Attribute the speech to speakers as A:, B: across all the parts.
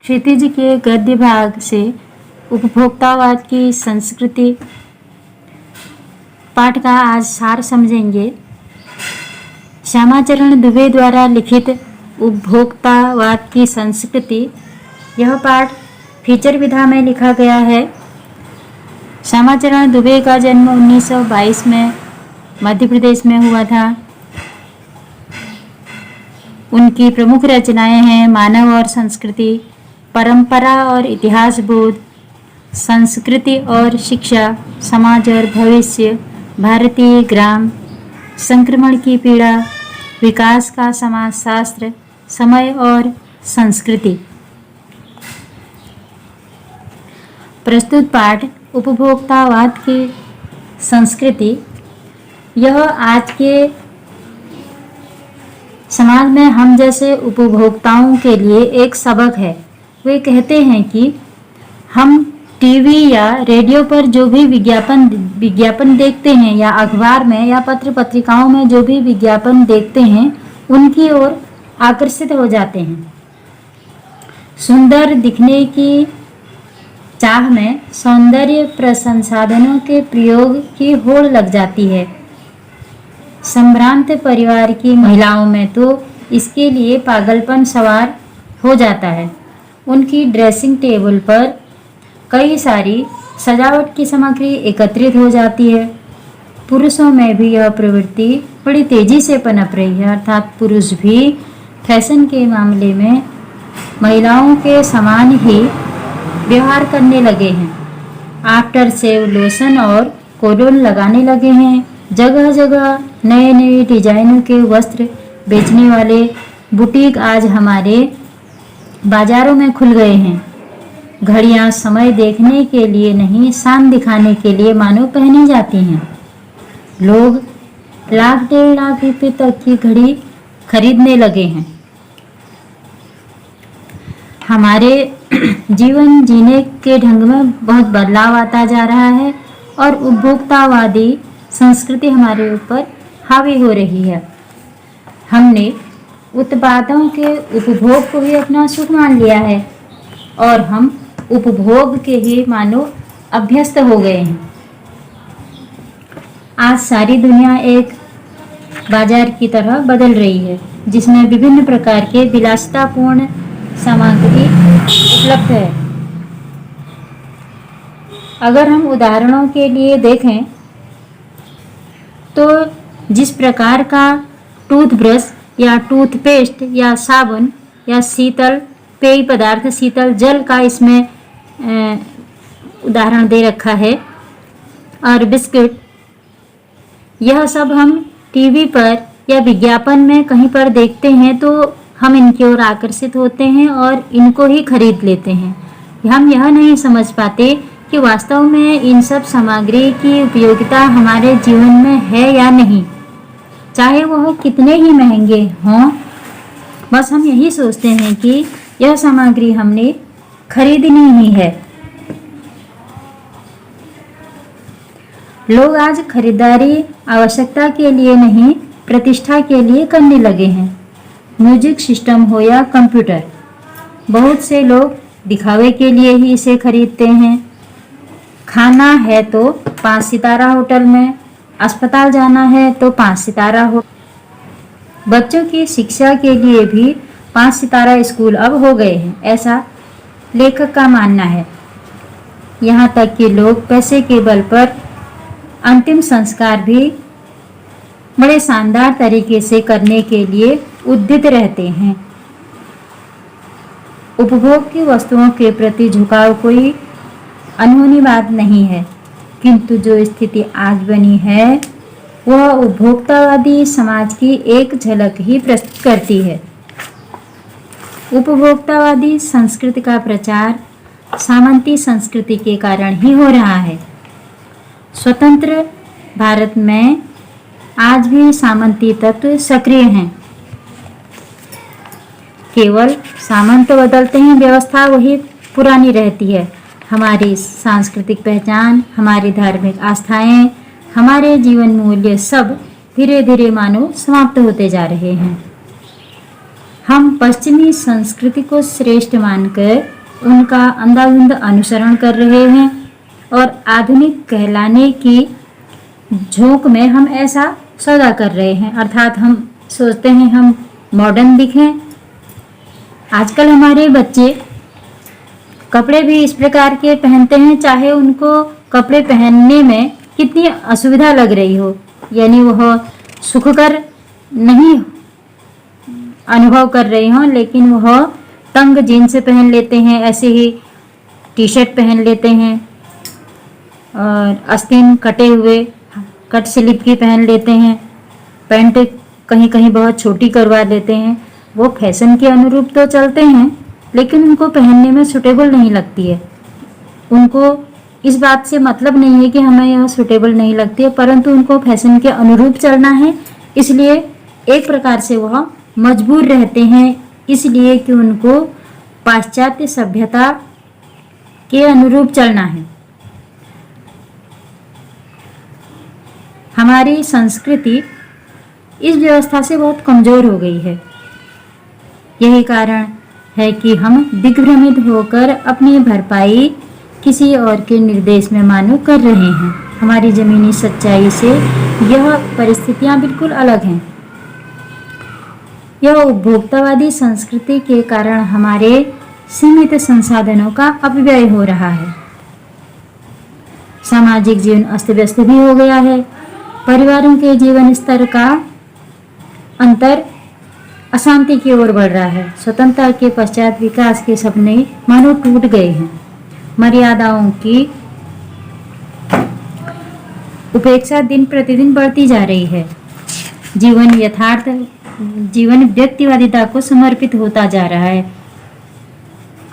A: क्षितिज के गद्य भाग से उपभोक्तावाद की संस्कृति पाठ का आज सार समझेंगे। श्यामाचरण दुबे द्वारा लिखित उपभोक्तावाद की संस्कृति, यह पाठ फीचर विधा में लिखा गया है। श्यामाचरण दुबे का जन्म 1922 में मध्य प्रदेश में हुआ था। उनकी प्रमुख रचनाएं हैं मानव और संस्कृति, परंपरा और इतिहास बोध, संस्कृति और शिक्षा, समाज और भविष्य, भारतीय ग्राम, संक्रमण की पीड़ा, विकास का समाजशास्त्र, समय और संस्कृति। प्रस्तुत पाठ उपभोक्तावाद की संस्कृति, यह आज के समाज में हम जैसे उपभोक्ताओं के लिए एक सबक है। वे कहते हैं कि हम टीवी या रेडियो पर जो भी विज्ञापन देखते हैं या अखबार में या पत्र पत्रिकाओं में जो भी विज्ञापन देखते हैं, उनकी ओर आकर्षित हो जाते हैं। सुंदर दिखने की चाह में सौंदर्य प्रसंसाधनों के प्रयोग की होड़ लग जाती है। संभ्रांत परिवार की महिलाओं में तो इसके लिए पागलपन सवार हो जाता है। उनकी ड्रेसिंग टेबल पर कई सारी सजावट की सामग्री एकत्रित हो जाती है। पुरुषों में भी यह प्रवृत्ति बड़ी तेजी से पनप रही है, अर्थात पुरुष भी फैशन के मामले में महिलाओं के समान ही व्यवहार करने लगे हैं। आफ्टर शेव लोशन और कोलोन लगाने लगे हैं। जगह जगह नए नए डिजाइनों के वस्त्र बेचने वाले बुटीक आज हमारे बाजारों में खुल गए हैं। घड़ियां समय देखने के लिए नहीं, शान दिखाने के लिए मानो पहनी जाती हैं। लोग लाख 1.5 लाख रुपए तक की घड़ी खरीदने लगे हैं। हमारे जीवन जीने के ढंग में बहुत बदलाव आता जा रहा है और उपभोक्तावादी संस्कृति हमारे ऊपर हावी हो रही है। हमने उत्पादों के उपभोग को ही अपना सुख मान लिया है और हम उपभोग के ही मानो अभ्यस्त हो गए हैं। आज सारी दुनिया एक बाजार की तरह बदल रही है, जिसमें विभिन्न प्रकार के विलासितापूर्ण सामग्री उपलब्ध है। अगर हम उदाहरणों के लिए देखें तो जिस प्रकार का टूथब्रश या टूथपेस्ट या साबुन या शीतल पेय पदार्थ, शीतल जल का इसमें उदाहरण दे रखा है, और बिस्किट, यह सब हम टीवी पर या विज्ञापन में कहीं पर देखते हैं तो हम इनकी ओर आकर्षित होते हैं और इनको ही खरीद लेते हैं। हम यह नहीं समझ पाते कि वास्तव में इन सब सामग्री की उपयोगिता हमारे जीवन में है या नहीं, चाहे वह कितने ही महंगे हों। बस हम यही सोचते हैं कि यह सामग्री हमने खरीदनी ही है। लोग आज खरीदारी आवश्यकता के लिए नहीं, प्रतिष्ठा के लिए करने लगे हैं। म्यूजिक सिस्टम हो या कंप्यूटर, बहुत से लोग दिखावे के लिए ही इसे खरीदते हैं। खाना है तो 5 सितारा होटल में, अस्पताल जाना है तो 5 सितारा हो। बच्चों की शिक्षा के लिए भी 5 सितारा स्कूल अब हो गए हैं, ऐसा लेखक का मानना है। यहाँ तक कि लोग पैसे के बल पर अंतिम संस्कार भी बड़े शानदार तरीके से करने के लिए उद्यत रहते हैं। उपभोग की वस्तुओं के प्रति झुकाव कोई अनहोनी बात नहीं है, किंतु जो स्थिति आज बनी है वह उपभोक्तावादी समाज की एक झलक ही प्रस्तुत करती है। उपभोक्तावादी संस्कृति का प्रचार सामंती संस्कृति के कारण ही हो रहा है। स्वतंत्र भारत में आज भी सामंती तत्व सक्रिय हैं। केवल सामंत बदलते हैं, व्यवस्था वही पुरानी रहती है। हमारी सांस्कृतिक पहचान, हमारी धार्मिक आस्थाएं, हमारे जीवन मूल्य सब धीरे धीरे मानो समाप्त होते जा रहे हैं। हम पश्चिमी संस्कृति को श्रेष्ठ मानकर उनका अंधाधुंध अनुसरण कर रहे हैं और आधुनिक कहलाने की झोंक में हम ऐसा सौदा कर रहे हैं, अर्थात हम सोचते हैं हम मॉडर्न दिखें। आजकल हमारे बच्चे कपड़े भी इस प्रकार के पहनते हैं, चाहे उनको कपड़े पहनने में कितनी असुविधा लग रही हो, यानी वह सुखकर नहीं अनुभव कर रहे हों, लेकिन वह तंग जीन्स पहन लेते हैं, ऐसे ही टी शर्ट पहन लेते हैं और आस्तीन कटे हुए कट स्लिप की पहन लेते हैं, पैंट कहीं कहीं बहुत छोटी करवा लेते हैं। वो फैशन के अनुरूप तो चलते हैं, लेकिन उनको पहनने में सूटेबल नहीं लगती है। उनको इस बात से मतलब नहीं है कि हमें यह सूटेबल नहीं लगती है, परंतु उनको फैशन के अनुरूप चलना है, इसलिए एक प्रकार से वह मजबूर रहते हैं, इसलिए कि उनको पाश्चात्य सभ्यता के अनुरूप चलना है। हमारी संस्कृति इस व्यवस्था से बहुत कमजोर हो गई है। यही कारण है कि हम दिग्भ्रमित होकर अपनी भरपाई किसी और के निर्देश में मानो कर रहे हैं। हमारी जमीनी सच्चाई से यह परिस्थितियां बिल्कुल अलग हैं। यह उपभोक्तावादी संस्कृति के कारण हमारे सीमित संसाधनों का अपव्यय हो रहा है। सामाजिक जीवन अस्त व्यस्त भी हो गया है। परिवारों के जीवन स्तर का अंतर अशांति की ओर बढ़ रहा है। स्वतंत्रता के पश्चात विकास के सपने मानो टूट गए हैं। मर्यादाओं की उपेक्षा दिन प्रतिदिन बढ़ती जा रही है। जीवन व्यक्तिवादिता को समर्पित होता जा रहा है।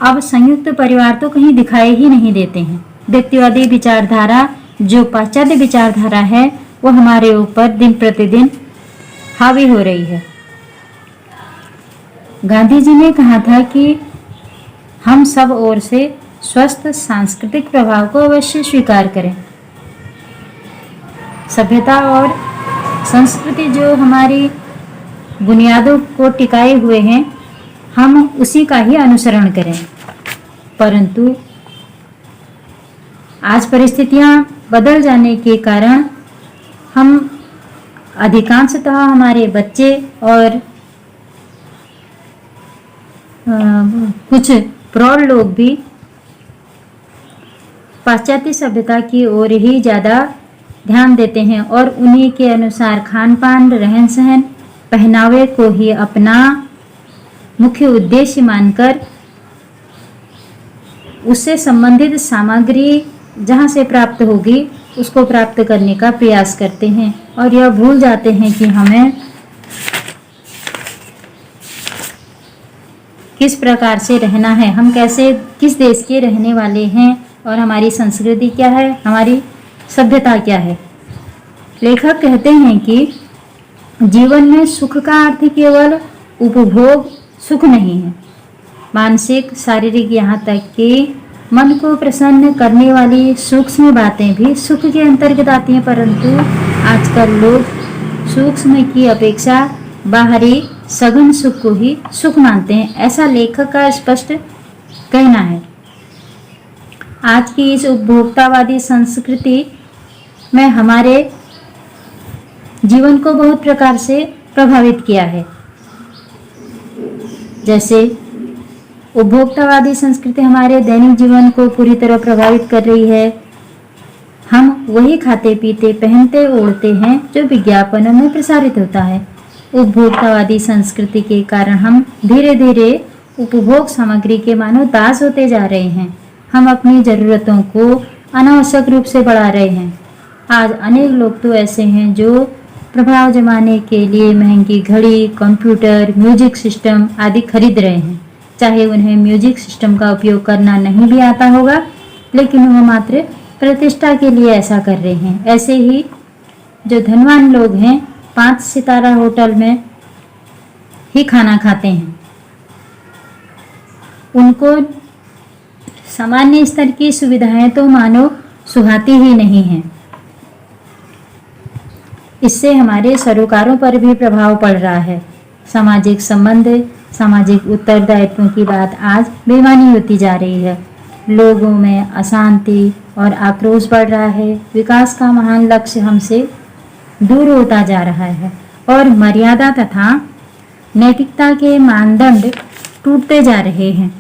A: अब संयुक्त परिवार तो कहीं दिखाई ही नहीं देते हैं। व्यक्तिवादी विचारधारा जो पाश्चात्य विचारधारा है, वो हमारे ऊपर दिन प्रतिदिन हावी हो रही है। गांधी जी ने कहा था कि हम सब ओर से स्वस्थ सांस्कृतिक प्रभाव को अवश्य स्वीकार करें। सभ्यता और संस्कृति जो हमारी बुनियादों को टिकाए हुए हैं, हम उसी का ही अनुसरण करें। परंतु आज परिस्थितियां बदल जाने के कारण हम अधिकांशतः हमारे बच्चे और कुछ प्रौढ़ लोग भी पाश्चात्य सभ्यता की ओर ही ज़्यादा ध्यान देते हैं और उन्हीं के अनुसार खान पान, रहन सहन, पहनावे को ही अपना मुख्य उद्देश्य मानकर उससे संबंधित सामग्री जहाँ से प्राप्त होगी उसको प्राप्त करने का प्रयास करते हैं और यह भूल जाते हैं कि हमें किस प्रकार से रहना है, हम कैसे किस देश के रहने वाले हैं और हमारी संस्कृति क्या है, हमारी सभ्यता क्या है। लेखक कहते हैं कि जीवन में सुख का अर्थ केवल उपभोग सुख नहीं है। मानसिक, शारीरिक, यहाँ तक कि मन को प्रसन्न करने वाली सूक्ष्म बातें भी सुख के अंतर्गत आती हैं, परंतु आजकल लोग सूक्ष्म की अपेक्षा बाहरी सघन सुख को ही सुख मानते हैं, ऐसा लेखक का स्पष्ट कहना है। आज की इस उपभोक्तावादी संस्कृति में हमारे जीवन को बहुत प्रकार से प्रभावित किया है। जैसे उपभोक्तावादी संस्कृति हमारे दैनिक जीवन को पूरी तरह प्रभावित कर रही है। हम वही खाते पीते पहनते ओढ़ते हैं जो विज्ञापनों में प्रसारित होता है। उपभोक्तावादी संस्कृति के कारण हम धीरे धीरे उपभोग सामग्री के मानो दास होते जा रहे हैं। हम अपनी ज़रूरतों को अनावश्यक रूप से बढ़ा रहे हैं। आज अनेक लोग तो ऐसे हैं जो प्रभाव जमाने के लिए महंगी घड़ी, कंप्यूटर, म्यूजिक सिस्टम आदि खरीद रहे हैं। चाहे उन्हें म्यूजिक सिस्टम का उपयोग करना नहीं भी आता होगा, लेकिन वह मात्र प्रतिष्ठा के लिए ऐसा कर रहे हैं। ऐसे ही जो धनवान लोग हैं 5 सितारा होटल में ही खाना खाते हैं, उनको सामान्य स्तर की सुविधाएं तो मानो सुहाती ही नहीं हैं। इससे हमारे सरोकारों पर भी प्रभाव पड़ रहा है। सामाजिक संबंध सामाजिक उत्तरदायित्वों की बात आज बेमानी होती जा रही है। लोगों में अशांति और आक्रोश बढ़ रहा है। विकास का महान लक्ष्य हमसे दूर होता जा रहा है और मर्यादा तथा नैतिकता के मानदंड टूटते जा रहे हैं।